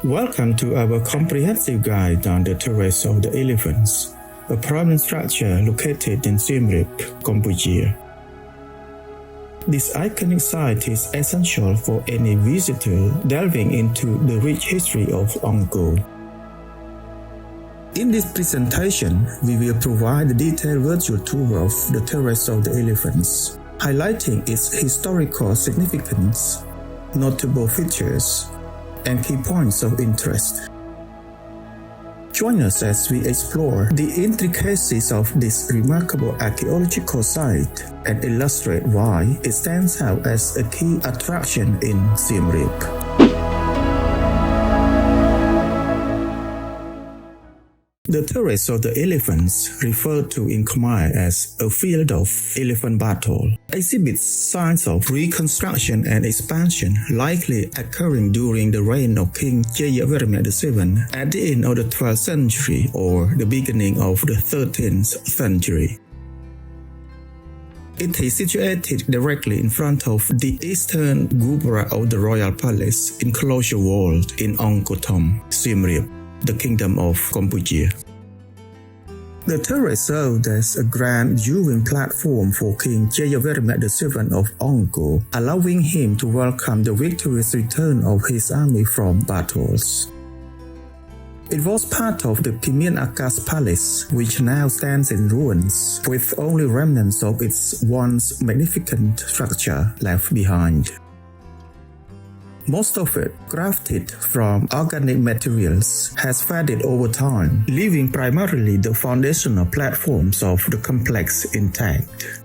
Welcome to our comprehensive guide on the Terrace of the Elephants, a prominent structure located in Siem Reap, Cambodia. This iconic site is essential for any visitor delving into the rich history of Angkor. In this presentation, we will provide a detailed virtual tour of the Terrace of the Elephants, highlighting its historical significance, notable features, and key points of interest. Join us as we explore the intricacies of this remarkable archaeological site and illustrate why it stands out as a key attraction in Siem Reap. The Terrace of the Elephants, referred to in Khmer as a field of elephant battle, exhibits signs of reconstruction and expansion likely occurring during the reign of King Siem VII at the end of the 12th century or the beginning of the 13th century. It is situated directly in front of the eastern gupura of the royal palace enclosure wall in Angkor, Siem Reap, the Kingdom of Cambodia. The terrace served as a grand viewing platform for King Siem VII of Angkor, allowing him to welcome the victorious return of his army from battles. It was part of the Khmer Palace, which now stands in ruins, with only remnants of its once magnificent structure left behind. Most of it, crafted from organic materials, has faded over time, leaving primarily the foundational platforms of the complex intact.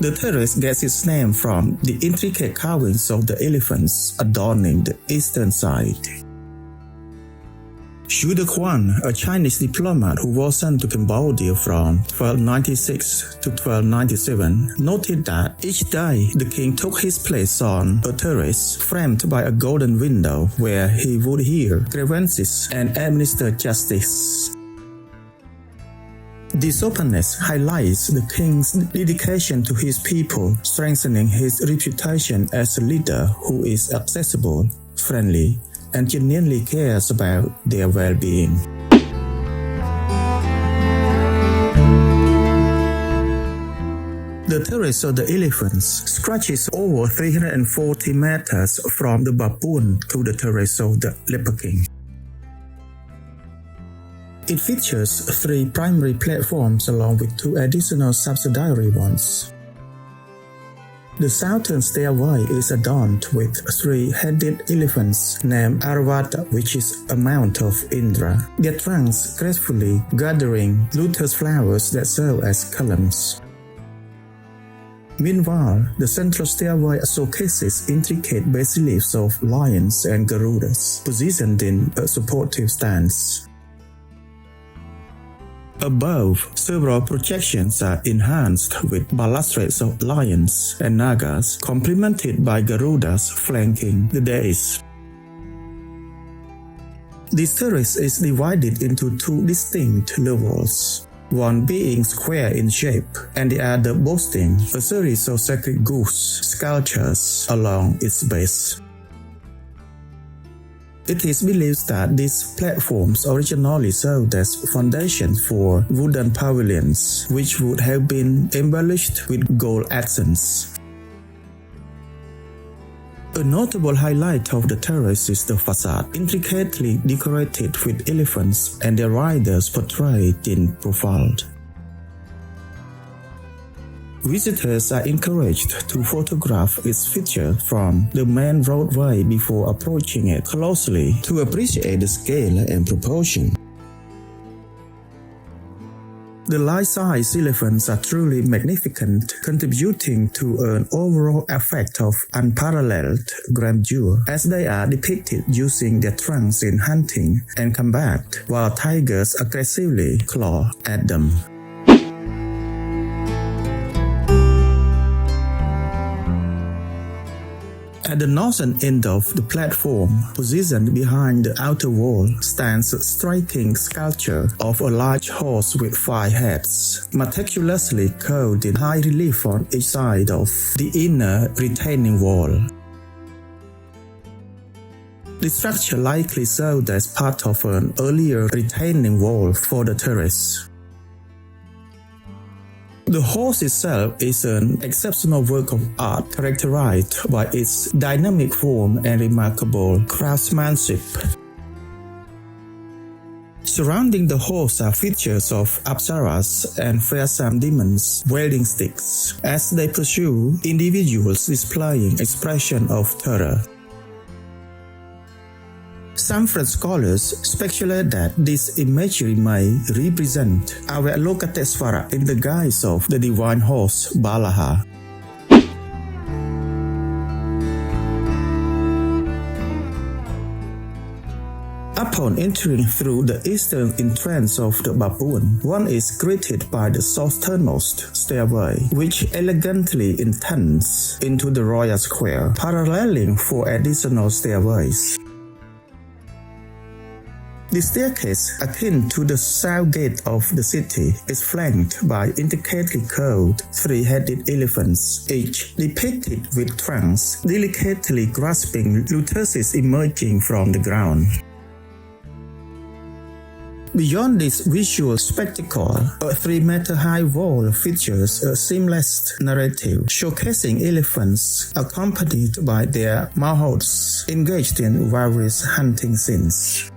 The terrace gets its name from the intricate carvings of the elephants adorning the eastern side. Xu Dequan, a Chinese diplomat who was sent to Cambodia from 1296 to 1297, noted that each day the king took his place on a terrace framed by a golden window where he would hear grievances and administer justice. This openness highlights the king's dedication to his people, strengthening his reputation as a leader who is accessible, friendly, and genuinely cares about their well-being. The Terrace of the Elephants stretches over 340 meters from the Baboon to the Terrace of the Leopard King. It features 3 primary platforms along with 2 additional subsidiary ones. The southern stairway is adorned with 3-headed elephants named Aravata, which is a mount of Indra, their trunks gracefully gathering lotus flowers that serve as columns. Meanwhile, the central stairway showcases intricate bas-reliefs of lions and garudas, positioned in a supportive stance. Above, several projections are enhanced with balustrades of lions and nagas, complemented by garudas flanking the dais. This terrace is divided into 2 distinct levels, one being square in shape and the other boasting a series of sacred goose sculptures along its base. It is believed that these platforms originally served as foundations for wooden pavilions, which would have been embellished with gold accents. A notable highlight of the terrace is the facade, intricately decorated with elephants and their riders portrayed in profile. Visitors are encouraged to photograph its feature from the main roadway before approaching it closely to appreciate the scale and proportion. The life-size elephants are truly magnificent, contributing to an overall effect of unparalleled grandeur, as they are depicted using their trunks in hunting and combat, while tigers aggressively claw at them. At the northern end of the platform, positioned behind the outer wall, stands a striking sculpture of a large horse with 5 heads, meticulously carved in high relief on each side of the inner retaining wall. The structure likely served as part of an earlier retaining wall for the terrace. The hall itself is an exceptional work of art characterized by its dynamic form and remarkable craftsmanship. Surrounding the halls are features of apsaras and fearsome demons wielding sticks as they pursue individuals displaying expression of terror. Some French scholars speculate that this imagery may represent Avalokitesvara in the guise of the divine horse Balaha. Upon entering through the eastern entrance of the Bapuan, one is greeted by the southernmost stairway, which elegantly intends into the royal square, paralleling four additional stairways. The staircase, akin to the south gate of the city, is flanked by intricately curved three-headed elephants, each depicted with trunks delicately grasping luteces emerging from the ground. Beyond this visual spectacle, a 3-meter-high wall features a seamless narrative showcasing elephants accompanied by their mahouts engaged in various hunting scenes.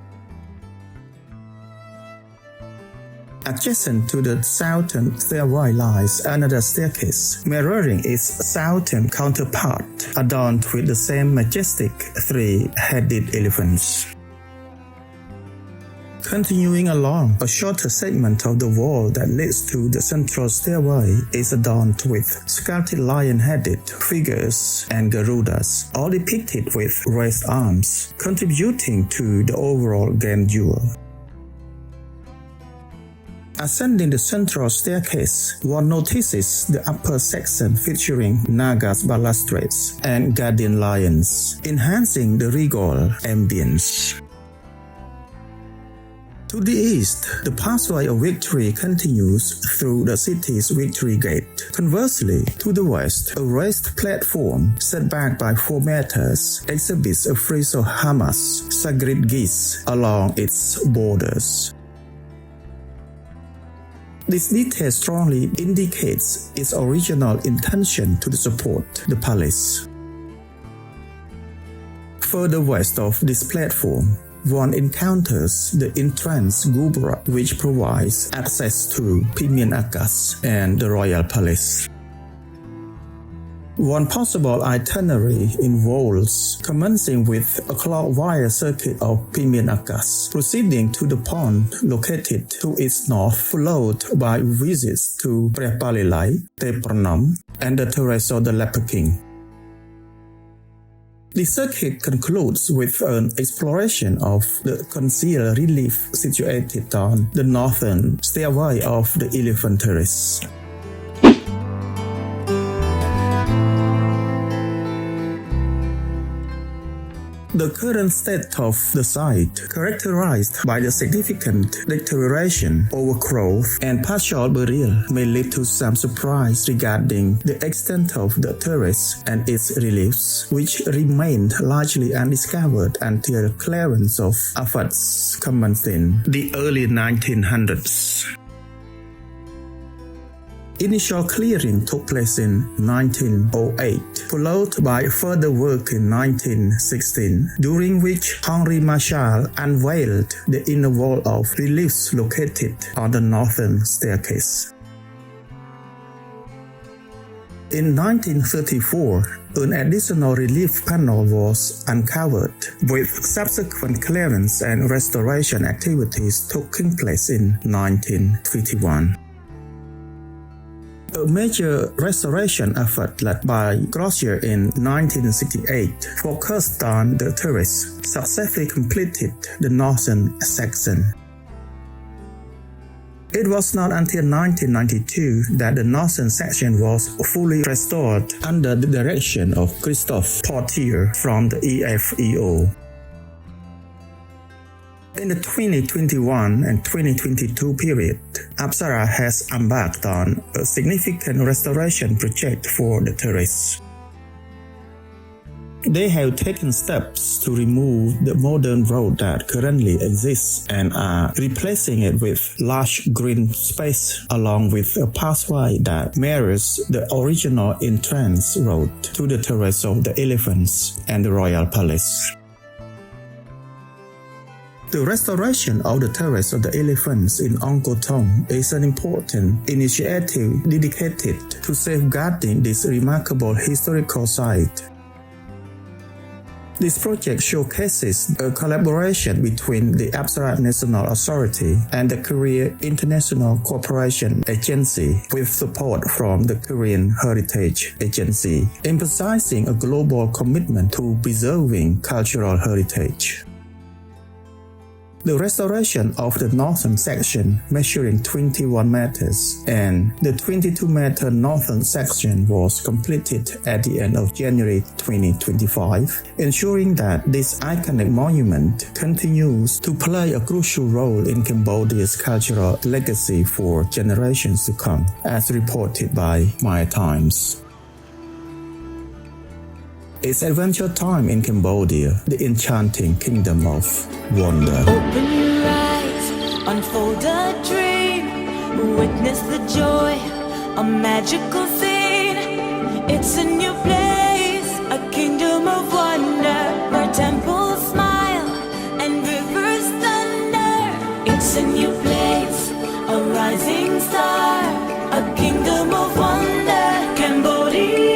Adjacent to the southern stairway lies another staircase, mirroring its southern counterpart, adorned with the same majestic three-headed elephants. Continuing along, a shorter segment of the wall that leads to the central stairway is adorned with sculpted lion-headed figures and garudas, all depicted with raised arms, contributing to the overall grandeur. Ascending the central staircase, one notices the upper section featuring Nagas balustrades and guardian lions, enhancing the regal ambience. To the east, the pathway of victory continues through the city's Victory Gate. Conversely, to the west, a raised platform set back by 4 meters exhibits a frieze of Hamas sacred geese along its borders. This detail strongly indicates its original intention to support the palace. Further west of this platform, one encounters the entrance gubra, which provides access to Pimian Akas and the royal palace. One possible itinerary involves commencing with a clockwise circuit of Pimian Akas, proceeding to the pond located to its north, followed by visits to Prepalilai, Tepernam, and the Terrace of the Leper King. The circuit concludes with an exploration of the concealed relief situated on the northern stairway of the Elephant Terrace. The current state of the site, characterized by the significant deterioration, overgrowth, and partial burial, may lead to some surprise regarding the extent of the terrace and its reliefs, which remained largely undiscovered until clearance of efforts commenced in the early 1900s. Initial clearing took place in 1908, followed by further work in 1916, during which Henri Marchal unveiled the inner wall of reliefs located on the northern staircase. In 1934, an additional relief panel was uncovered, with subsequent clearance and restoration activities taking place in 1951. A major restoration effort led by Grossier in 1968 focused on the terrace, successfully completed the northern section. It was not until 1992 that the northern section was fully restored under the direction of Christophe Portier from the EFEO. In the 2021 and 2022 period, Apsara has embarked on a significant restoration project for the terrace. They have taken steps to remove the modern road that currently exists and are replacing it with large green space along with a pathway that mirrors the original entrance road to the Terrace of the Elephants and the Royal Palace. The restoration of the Terrace of the Elephants in Angkor Thom is an important initiative dedicated to safeguarding this remarkable historical site. This project showcases a collaboration between the Apsara National Authority and the Korea International Cooperation Agency with support from the Korean Heritage Agency, emphasizing a global commitment to preserving cultural heritage. The restoration of the northern section measuring 21 meters and the 22-meter northern section was completed at the end of January 2025, ensuring that this iconic monument continues to play a crucial role in Cambodia's cultural legacy for generations to come, as reported by My Times. It's adventure time in Cambodia, the enchanting kingdom of wonder. Open your eyes, unfold a dream, witness the joy, a magical scene. It's a new place, a kingdom of wonder, where temples smile and rivers thunder. It's a new place, a rising star, a kingdom of wonder, Cambodia.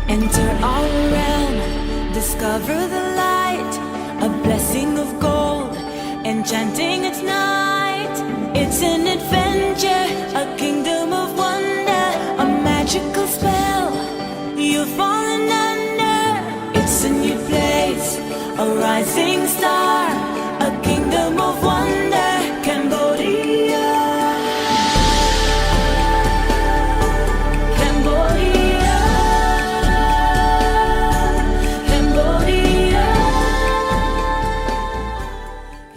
Enter our realm, discover the light, a blessing of gold, enchanting its night. It's an adventure, a kingdom of wonder, a magical spell you've fallen under. It's a new place, a rising star,